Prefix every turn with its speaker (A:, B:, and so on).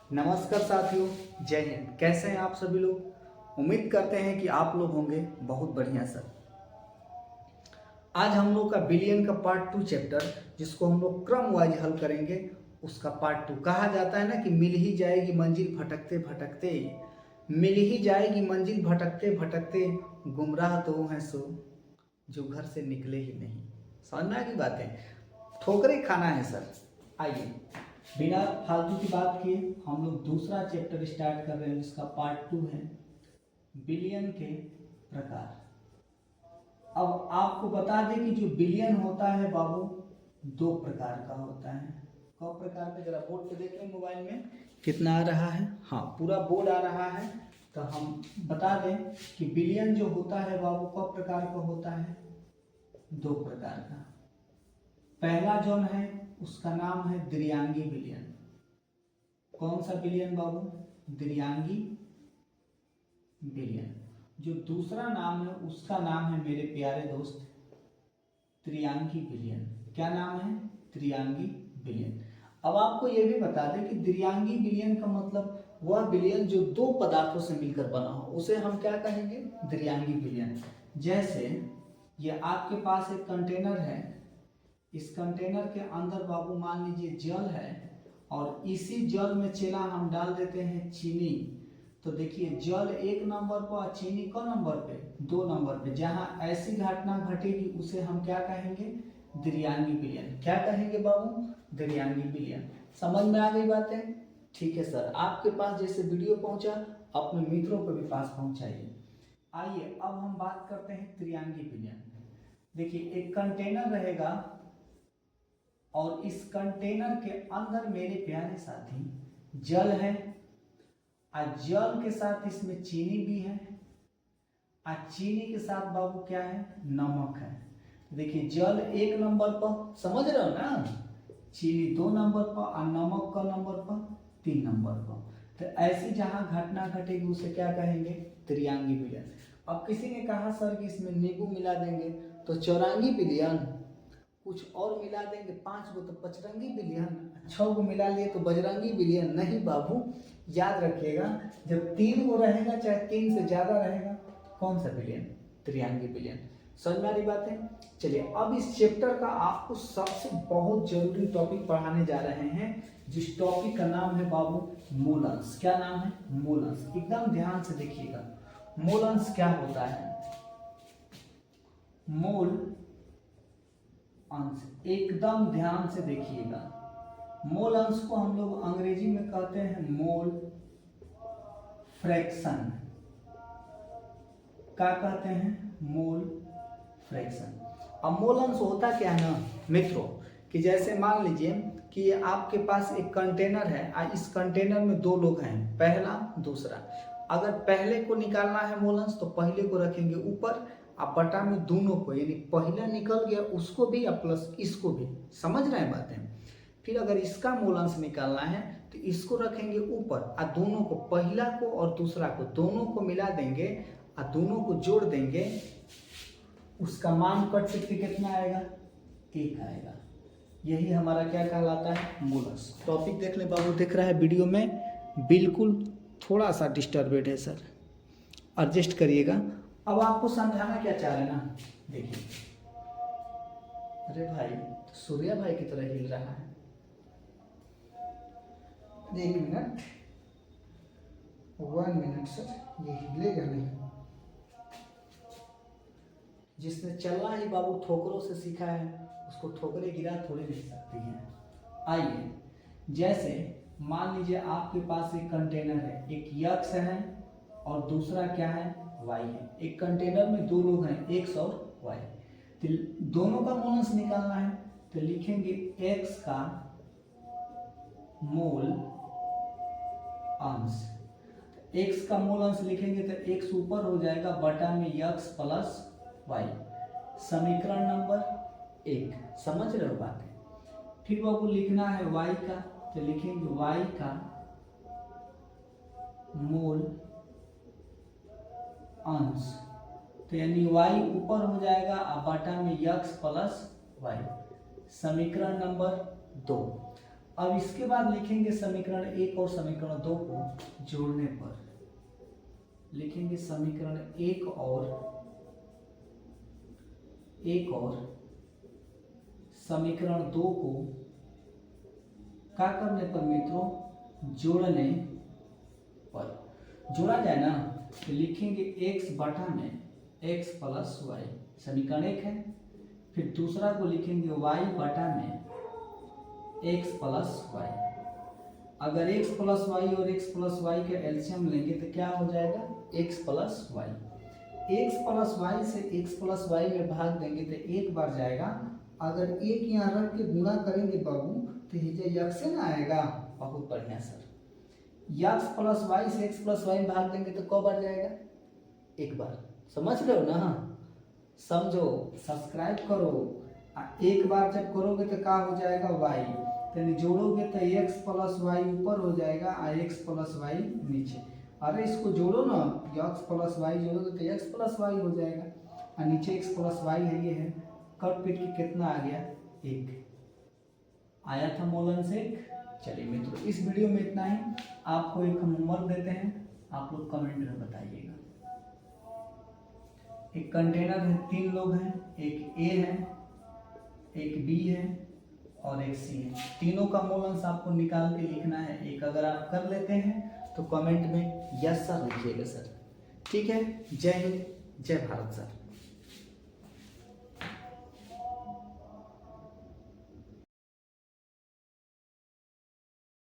A: नमस्कार साथियों, जय हिंद। कैसे हैं आप सभी लोग? उम्मीद करते हैं कि आप लोग होंगे बहुत बढ़िया सर। आज हम लोग का बिलियन का पार्ट 2 चैप्टर, जिसको हम लोग क्रम वाइज हल करेंगे, उसका पार्ट 2। कहा जाता है ना कि मिल ही जाएगी मंजिल भटकते भटकते, मिल ही जाएगी मंजिल भटकते भटकते, गुमराह तो वो हैं सो जो घर से निकले ही नहीं। समझना की बातें, ठोकरे खाना है सर। आइए बिना फालतू की बात किए हम लोग दूसरा चैप्टर स्टार्ट कर रहे हैं, जिसका पार्ट 2 है बिलियन के प्रकार। अब आपको बता दें कि जो बिलियन होता है बाबू, दो प्रकार का होता है। कौ प्रकार का? जरा बोर्ड पे देख रहे हैं मोबाइल में कितना आ रहा है। हाँ, पूरा बोर्ड आ रहा है। तो हम बता दें कि बिलियन जो होता है बाबू, कौ प्रकार का होता है? दो प्रकार का। पहला जो है उसका नाम है द्विआंगी बिलियन। कौन सा बिलियन बाबू? द्विआंगी बिलियन। जो दूसरा नाम है उसका नाम है मेरे प्यारे दोस्त त्रियांगी बिलियन। क्या नाम है? त्रियांगी बिलियन। अब आपको यह भी बता दें कि द्विआंगी बिलियन का मतलब वह बिलियन जो दो पदार्थों से मिलकर बना हो, उसे हम क्या कहेंगे? द्विआंगी बिलियन। जैसे ये आपके पास एक कंटेनर है, इस कंटेनर के अंदर बाबू मान लीजिए जल है, और इसी जल में चेला हम डाल देते हैं चीनी। तो देखिए जल एक नंबर पर और चीनी को नंबर पे? दो नंबर पे। जहां ऐसी घटना घटेगी उसे हम क्या कहेंगे? द्विआंगी बिलियन। क्या कहेंगे बाबू? द्विआंगी बिलियन। समझ में आ गई बातें? ठीक है सर, आपके पास जैसे वीडियो पहुंचा, अपने मित्रों को भी पास पहुंचाइए। आइए अब हम बात करते हैं त्रियांगी बिलियन। देखिए एक कंटेनर रहेगा, और इस कंटेनर के अंदर मेरे प्यारे साथी जल है, और जल के साथ इसमें चीनी भी है, और चीनी के साथ बाबू क्या है? नमक है। देखिए जल एक नंबर पर, समझ रहे हो ना? चीनी दो नंबर पर, और नमक का नंबर पर? तीन नंबर पर। तो ऐसी जहां घटना घटेगी उसे क्या कहेंगे? त्रियांगी बिलियन। अब किसी ने कहा सर कि इसमें नींबू मिला देंगे तो चौरांगी बिलियन, कुछ और मिला देंगे 5 गो तो पचरंगी बिलियन, 6 गो मिला लिए तो बजरंगी बिलियन। नहीं बाबू, याद रखिएगा, जब 3 गो रहेगा, चाहे 3 से ज्यादा रहेगा, कौन सा बिलियन? त्रियांगी बिलियन। समझ में आ रही बातें? चलिए अब इस चैप्टर का आपको सबसे बहुत जरूरी टॉपिक पढ़ाने जा रहे हैं, जिस टॉपिक का नाम है बाबू मूल-अंश। क्या नाम है? मूल-अंश। एकदम ध्यान से देखिएगा, मूल-अंश क्या होता है? मूल अंश, एकदम ध्यान से देखिएगा। मोल अंश को हम लोग अंग्रेजी में कहते हैं मोल फ्रैक्शन। क्या कहते हैं? Mole fraction. अब मोल अंश होता क्या है ना मित्रों, कि जैसे मान लीजिए कि आपके पास एक कंटेनर है, और इस कंटेनर में दो लोग हैं, पहला दूसरा। अगर पहले को निकालना है मोल अंश, तो पहले को रखेंगे ऊपर, अब बटा में दोनों को, यानी पहला निकल गया उसको भी और प्लस इसको भी। समझ रहे हैं बातें? फिर अगर इसका मूलांश निकालना है तो इसको रखेंगे ऊपर, और दोनों को, पहला को और दूसरा को, दोनों को मिला देंगे और दोनों को जोड़ देंगे। उसका मान कट सकते कितना आएगा? 1 आएगा। यही हमारा क्या कहलाता है? मूलांश। टॉपिक देख ले बाबू, दिख रहा है वीडियो में? बिल्कुल थोड़ा सा डिस्टर्बेड है सर, एडजस्ट करिएगा। अब आपको समझाना क्या चाह रहे हैं ना, देखिए। अरे भाई, सूर्या भाई की तरह हिल रहा है। 1 मिनट, 1 मिनट सर, ये हिलेगा नहीं। जिसने चलना ही बाबू ठोकरों से सीखा है, उसको ठोकरे गिरा थोड़े नहीं सकती हैं। आइए, जैसे मान लीजिए आपके पास एक कंटेनर है, एक यक्स है और दूसरा क्या है? वाई है। एक कंटेनर में दो लोग हैं, एक्स और वाई। तो दोनों का मोल निकालना है, तो लिखेंगे एक्स का मोल अंश। एक्स का मोल अंश लिखेंगे तो एक्स ऊपर हो जाएगा बटा में यक्स प्लस वाई। समीकरण नंबर 1। समझ रहे हो बात? फिर बाबू लिखना है वाई का, तो लिखेंगे वाई का मोल अंश। तो यानी y ऊपर हो जाएगा और बटा में x प्लस वाई। समीकरण नंबर 2। अब इसके बाद लिखेंगे समीकरण 1 और समीकरण 2 को जोड़ने पर, लिखेंगे समीकरण 1 और समीकरण 2 को क्या करने पर मित्रों, जोड़ने पर। जोड़ा जाए ना तो लिखेंगे x बटा में x प्लस वाई, समीकरण 1 है। फिर दूसरा को लिखेंगे y बटा में x प्लस वाई। अगर x प्लस वाई और x प्लस वाई का एलसीएम लेंगे तो क्या हो जाएगा, x plus y. x plus y से x प्लस वाई में भाग देंगे तो एक बार जाएगा। अगर एक यहाँ रख के गुणा करेंगे बाबू तो यक्स से ना आएगा। बहुत बढ़िया सर, यक्स प्लस वाई से x प्लस वाई में भाग देंगे तो कब बार जाएगा, एक बार। समझ रहे हो ना, समझो, सब्सक्राइब करो। एक बार जब करोगे तो क्या हो जाएगा, y, तो जोड़ोगे तो x प्लस वाई ऊपर हो जाएगा और x प्लस वाई नीचे। अरे इसको जोड़ो ना, x प्लस वाई जोड़ोगे तो x प्लस वाई हो जाएगा और नीचे x प्लस वाई है, ये है। कट पीट के कितना आ गया, 1 आया था मोलन से। चलिए मित्रों, इस वीडियो में इतना ही। आपको एक होमवर्क देते हैं, आप लोग कमेंट में बताइएगा। एक कंटेनर है, 3 लोग हैं, एक ए है, एक बी है और एक सी है। तीनों का मोलंस आपको निकाल के लिखना है। एक अगर आप कर लेते हैं तो कमेंट में यस सर लिखिएगा सर। ठीक है, जय हिंद, जय भारत सर।